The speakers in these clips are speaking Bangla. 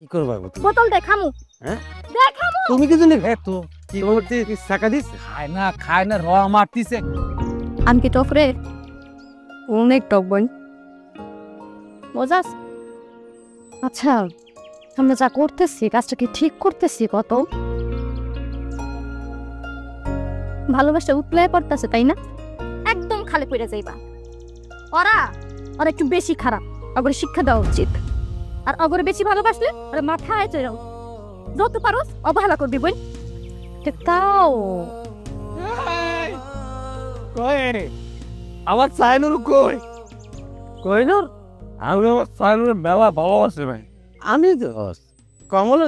কি করবা বোতল দেখামু। হ্যাঁ দেখামু। তুমি কি জানি তো কি করতে কি টাকা দিছ? খায় না র মারতিছে। আনকি টক রে অনেক টক বোন মজাস। আচ্ছা আমরা যা করতেছি কাজটা কি ঠিক করতেছি? কত ভালোবাসা উতলে পড়তেছে তাই না? একদম খালি পড়ে যাইবা। ওরা একটু বেশি খারাপ, অগরে শিক্ষা দেওয়া উচিত। আর অগরে বেশি ভালোবাসলে ওরা মাথায় চড়াও, যত পারো অবহেলা করবি বোন। তাও কই আমার সাইনুর কই? কইনুর আমি আমার সাইনুর মেলা ভালো আছে ভাই। আমি তো কমল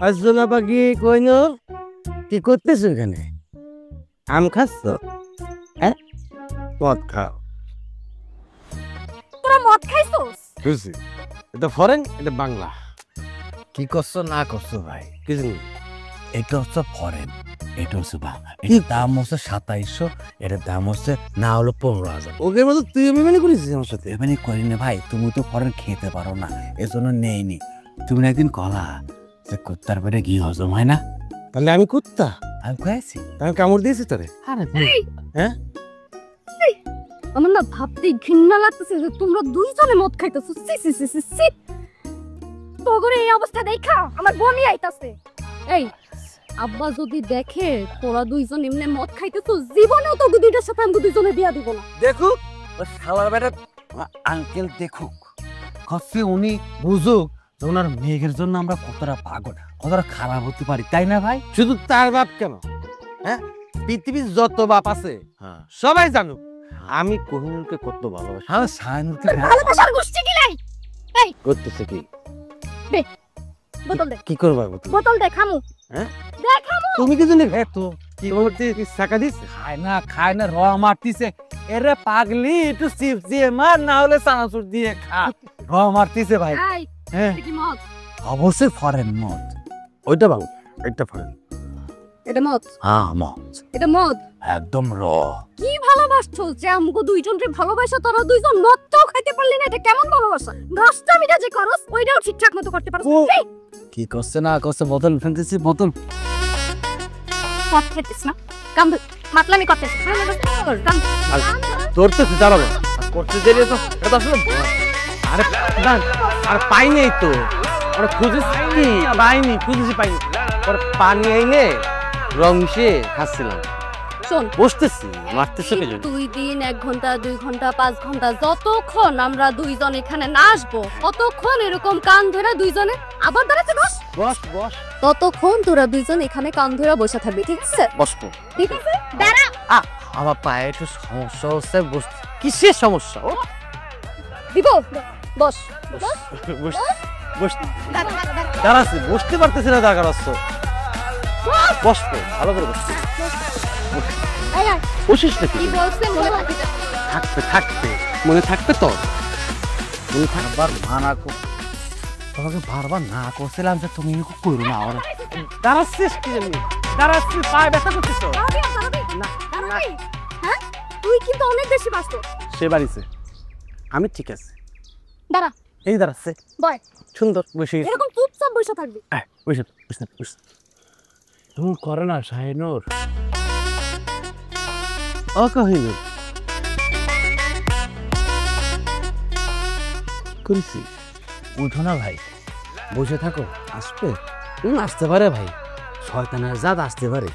আসনা পাখি। কইনুর কি করতেছ এখানে? আম খাচ্ছ? হ্যাঁ মদ খাও। তোরা মদ খাইছস? বুঝছি, এটা ফরেন এটা বাংলা। কি করছো না করছো ভাই, কিছু এটা হচ্ছে ফরেন, এটা হচ্ছে বাংলা। এর দাম হচ্ছে 2700, এর দাম হচ্ছে না হলো 15,000। ওকে মতো তুই আমি মানে করেছিস আমার সাথে? এমনি করি না ভাই, তুমি তো ফরেন খেতে পারো না, এজন্য নেইনি। তুমি একদিন কলা যে কুত্তার পেটে ঘি হজম হয় না, তাহলে আমি কুত্তা? আমি খাইছি, আমি কামড় দিয়েছি তোরে? হ্যাঁ আমার না ভাবতেই ঘৃণা লাগতেছে যে তোমরা দুইজনে মদ খাইতেছো। সি সি সি সি সি, তোগরে এই অবস্থা দেখা আমার বমি আইতাছে। এই আব্বা যদি দেখে তোরা দুইজন এমনি মদ খাইতেছো, জীবনেও তো দুইটার সাথে আমি দুইজনে বিয়া দিব না। দেখুক ও শালার বেটা আঙ্কেল, দেখুক কফি উনি বুঝুক যে ওনার মেঘের জন্য আমরা কতটা পাগল, কতটা খারাপ হতে পারি, তাই না ভাই? শুধু তার বাপ কেন, হ্যাঁ পৃথিবীর যত বাপ আছে সবাই জানুক আমি কোহিনুরকে কত ভালোবাসি। হ্যাঁ সায়নুরকে ভালোবাসার গোষ্ঠী কি নাই? এই করতেছে কি? দে বোতল দে। কি করবা বোতল দেখামু। হ্যাঁ দেখামু। তুমি কি জানি তো কি করতে কি টাকা দিছ? খায় না র মারতিছে। এরে পাগলি, একটু চিপস দিয়ে মার, না হলে চানাচুর দিয়ে খা। র মারতিছে ভাই। এই হ্যাঁ এটা কি মদ? অবশ্যই ফরেন মদ। ওইটা বাংলা, এটা ফরেন। এটা মদ? হ্যাঁ মদ, এটা মদ একদম র। কি ভালোবাসছো যে আমগো দুইজনকে ভালোবাসা, তোরা দুইজন মদটাও খাইতে পারলি না? এটা কেমন ভালোবাসা? নষ্টামিটা যে করস ওইটাও ঠিকঠাক মতো করতে পারছ? এই কি করছে না করছে, বোতল ফেলতেছি, বোতল মদ খাইতেছ না? কাম মাতলামি করতেছ? কাম ধরতেছে চালাবো করতে দেরি তো। এটা আসলে আরে না, আর পাই নাই তো। ওরা খুঁজেছি, পাইনি, খুঁজেছি পাইনি। ওরা পানি আইনে রং মিশিয়ে খাচ্ছিলাম। শোন, বসতেছি মারতেছে কে জানি। 2 দিন 1 ঘন্টা 2 ঘন্টা 5 ঘন্টা যতক্ষণ আমরা দুইজন এখানে না আসবো ততক্ষণ এরকম কান ধরে দুইজনে আবার দাঁড়াতে বস বস বস ততক্ষণ তোরা দুইজন এখানে কান ধরে বসে থাকবি, ঠিক আছে? বসবো। ঠিক আছে, দাঁড়া। আমার পায়ে একটু সমস্যা হচ্ছে। কিসের সমস্যা? ও দিব বস বস বস দাঁড়াচ্ছি, বসতে পারতেছি না, দাঁড়াচ্ছ। বসবো, ভালো করে বসবো। বসিস না কি বলছে মনে রাখবি? থাকবে থাকবে মনে থাকবে তো। মনে থাকবে। বারবার মানা কর, তোমাকে বারবার না করছিলাম যে তুমি করো না। ওরা দাঁড়াচ্ছিস কি জানি? দাঁড়াচ্ছি, পায়ে ব্যথা করতেছ না। হ্যাঁ তুই কিন্তু অনেক বেশি বাসত। সে বাড়িছে, আমি ঠিক আছে। দাঁড়া, এই দাঁড়াচ্ছে, বয় সুন্দর বসে এরকম চুপচাপ বসে থাকবি। তুমি করে না শাহিনুর? ও কহিনুর করেছি। উঠো না ভাই, বসে থাকো, আসবে। আসতে পারে ভাই, শয়তানের জাত আসতে পারে।